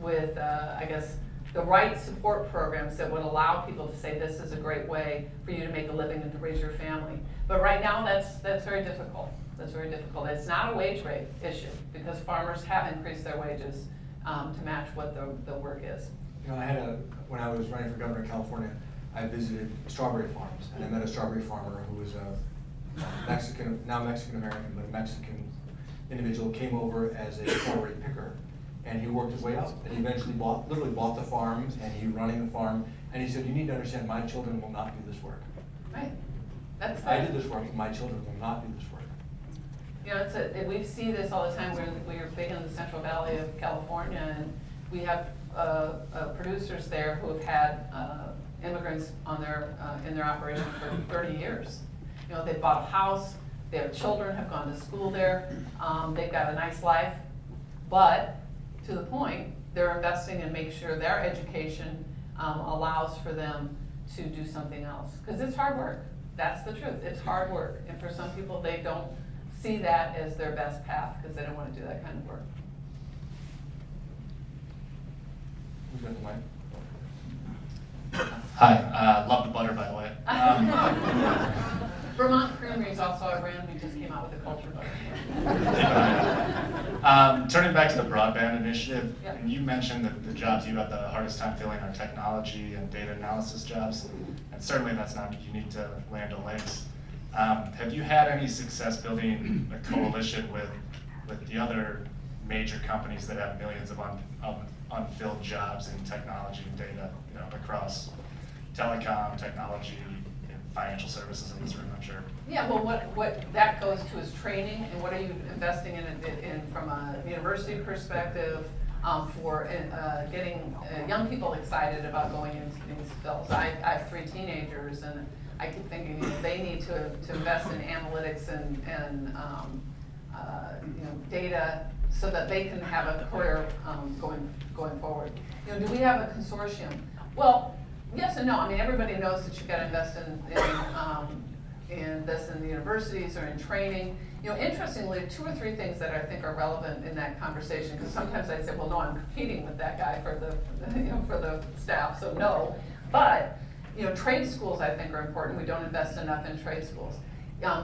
I guess, the right support programs that would allow people to say this is a great way for you to make a living and to raise your family. But right now, that's very difficult. That's very difficult. It's not a wage rate issue because farmers have increased their wages to match what the work is. You know, when I was running for governor of California, I visited strawberry farms, and I met a strawberry farmer who was a Mexican, now Mexican American, but a Mexican individual, came over as a strawberry picker, and he worked his way up, and he eventually literally bought the farm, and he running the farm, and he said, you need to understand, my children will not do this work. Right. That's I did this work, but my children will not do this work. You know, we see this all the time. We're big in the Central Valley of California, and we have producers there who have had immigrants on in their operation for 30 years. You know, they bought a house, their children have gone to school there, they've got a nice life, but to the point, they're investing in making sure their education allows for them to do something else. Because it's hard work. That's the truth. It's hard work. And for some people, they don't see that as their best path because they don't want to do that kind of work. Who's got the mic? Hi, love the butter, by the way. Vermont Creamery is also a brand we just came out with a culture butter. Turning back to the Broadband Initiative, Yep. and you mentioned that the jobs you have the hardest time filling are technology and data analysis jobs, and certainly that's not unique to OLakes. Have you had any success building a coalition with the other major companies that have millions of unfilled jobs in technology and data, you know, across telecom, technology, and financial services in this room, I'm sure? Yeah, well, what that goes to is training, and what are you investing in from a university perspective for getting young people excited about going into these fields. I have 3 teenagers, and I keep thinking, you know, they need to invest in analytics and you know, data so that they can have a career going forward. You know, do we have a consortium? Well, yes and no. I mean, everybody knows that you've got to invest in the universities or in training. You know, interestingly, 2 or 3 things that I think are relevant in that conversation, because sometimes I say, well, no, I'm competing with that guy for the staff, so no. But, you know, trade schools I think are important. We don't invest enough in trade schools.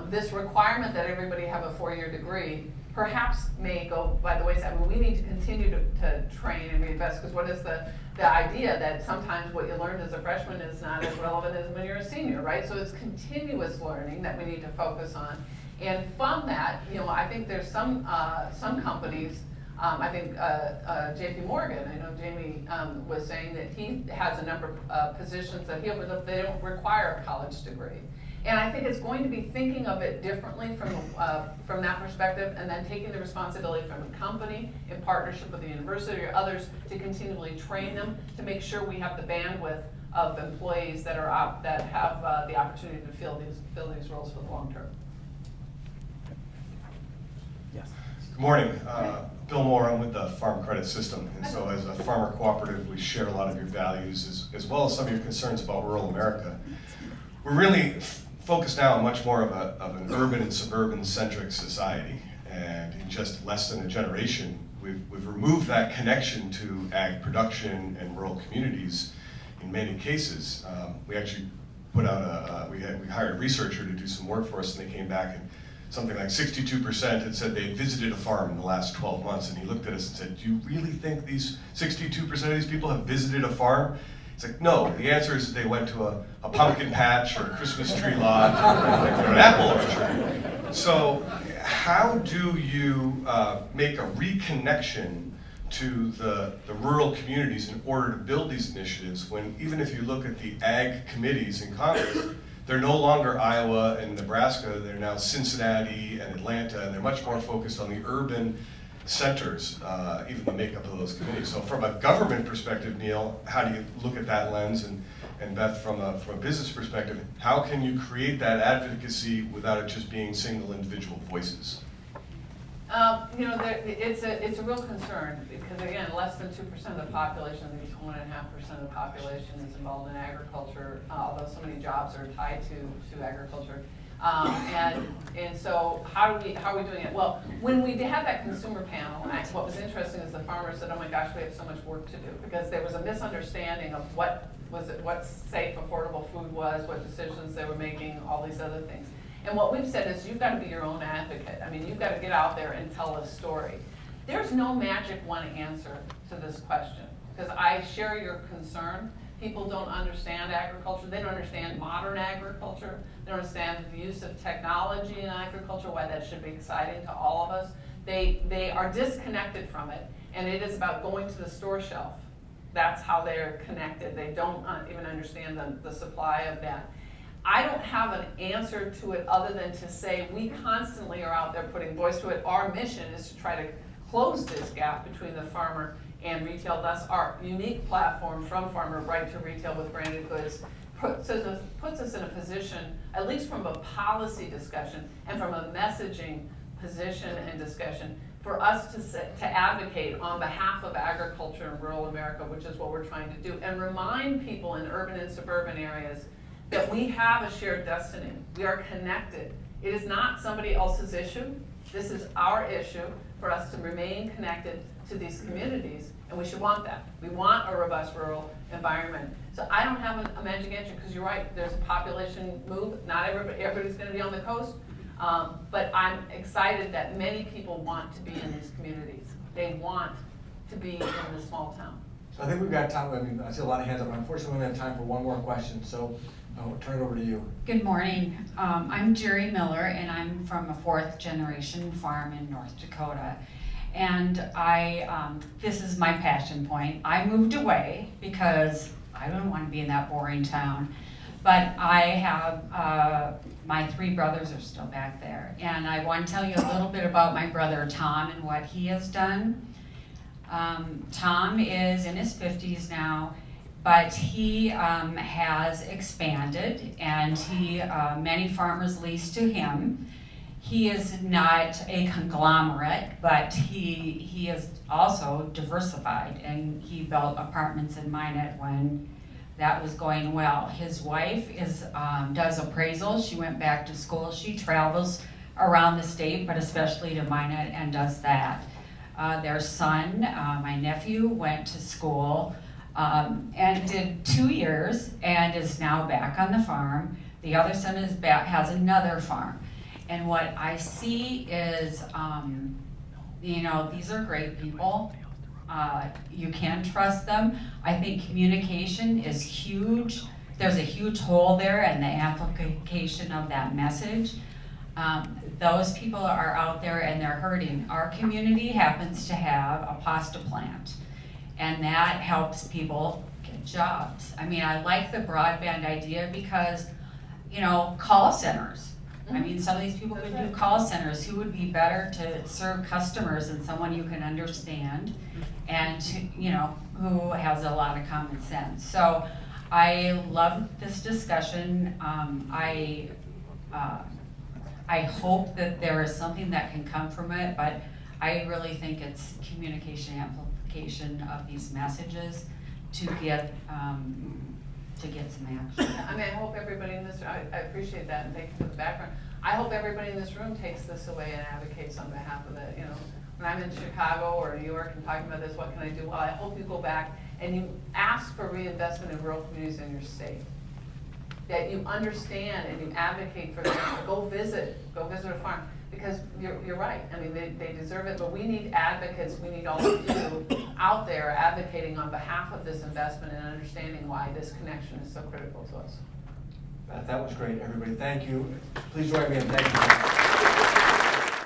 This requirement that everybody have a 4-year degree perhaps may go by the wayside. I mean, we need to continue to train and reinvest, because what is the idea that sometimes what you learned as a freshman is not as relevant as when you're a senior, right? So it's continuous learning that we need to focus on. And from that, you know, I think there's some companies, I think JP Morgan, I know Jamie was saying that he has a number of positions that he opens up, they don't require a college degree. And I think it's going to be thinking of it differently from that perspective, and then taking the responsibility from the company in partnership with the university or others to continually train them to make sure we have the bandwidth of employees that have the opportunity to fill these roles for the long term. Yes. Good morning. Bill Moore, I'm with the Farm Credit System, and so as a farmer cooperative, we share a lot of your values as well as some of your concerns about rural America. We're really focused now on much more of an urban and suburban centric society, and in just less than a generation, we've removed that connection to ag production and rural communities in many cases. We actually put out we hired a researcher to do some work for us, and they came back and something like 62% had said they visited a farm in the last 12 months, and he looked at us and said, do you really think these 62% of these people have visited a farm? It's like, no, the answer is that they went to a pumpkin patch or a Christmas tree lot or an apple orchard. So how do you make a reconnection to the rural communities in order to build these initiatives when, even if you look at the ag committees in Congress, they're no longer Iowa and Nebraska, they're now Cincinnati and Atlanta, and they're much more focused on the urban centers, even the makeup of those committees. So from a government perspective, Neel, how do you look at that lens? And Beth, from a business perspective, how can you create that advocacy without it just being single individual voices? You know, it's a real concern because, again, less than 2% of the population, I think it's 1.5% of the population is involved in agriculture, although so many jobs are tied to agriculture. And so how are we doing it? Well, when we had that consumer panel, what was interesting is the farmers said, oh my gosh, we have so much work to do, because there was a misunderstanding of what safe, affordable food was, what decisions they were making, all these other things. And what we've said is you've got to be your own advocate. I mean, you've got to get out there and tell a story. There's no magic one answer to this question, because I share your concern. People don't understand agriculture. They don't understand modern agriculture. They don't understand the use of technology in agriculture, why that should be exciting to all of us. They are disconnected from it, and it is about going to the store shelf. That's how they're connected. They don't even understand the supply of that. I don't have an answer to it other than to say we constantly are out there putting voice to it. Our mission is to try to close this gap between the farmer and retail. Thus, our unique platform from farmer right to retail with branded goods puts us in a position, at least from a policy discussion and from a messaging position and discussion, for us to advocate on behalf of agriculture in rural America, which is what we're trying to do, and remind people in urban and suburban areas that we have a shared destiny. We are connected. It is not somebody else's issue. This is our issue for us to remain connected to these communities, and we should want that. We want a robust rural environment. So I don't have a magic answer, because you're right, there's a population move. Not everybody's gonna be on the coast, but I'm excited that many people want to be in these communities. They want to be in the small town. So I think we've got time. I mean, I see a lot of hands up. Unfortunately, we only have time for one more question, so I'll turn it over to you. Good morning. I'm Jerry Miller, and I'm from a 4th generation farm in North Dakota. And this is my passion point. I moved away because I don't want to be in that boring town. But I have, my 3 brothers are still back there. And I want to tell you a little bit about my brother Tom and what he has done. Tom is in his 50s now, but he has expanded, and many farmers lease to him. He is not a conglomerate, but he is also diversified, and he built apartments in Minot when that was going well. His wife does appraisal. She went back to school. She travels around the state, but especially to Minot, and does that. Their son, my nephew, went to school and did 2 years and is now back on the farm. The other son has another farm. And what I see is, these are great people. You can trust them. I think communication is huge. There's a huge hole there in the amplification of that message. Those people are out there and they're hurting. Our community happens to have a pasta plant, and that helps people get jobs. I mean, I like the broadband idea because, call centers. I mean, some of these people could do call centers. Who would be better to serve customers than someone you can understand and, who has a lot of common sense. So I love this discussion. I hope that there is something that can come from it, but I really think it's communication amplification of these messages to get some action. I mean, I hope everybody in this, I appreciate that, and thank you for the background. I hope everybody in this room takes this away and advocates on behalf of it. When I'm in Chicago or New York and talking about this, what can I do? Well, I hope you go back and you ask for reinvestment in rural communities in your state. That you understand and you advocate for them. Go visit a farm, because you're right. I mean, they deserve it, but we need advocates. We need all of you out there advocating on behalf of this investment and understanding why this connection is so critical to us. That was great, everybody. Thank you. Please join me in thanking you.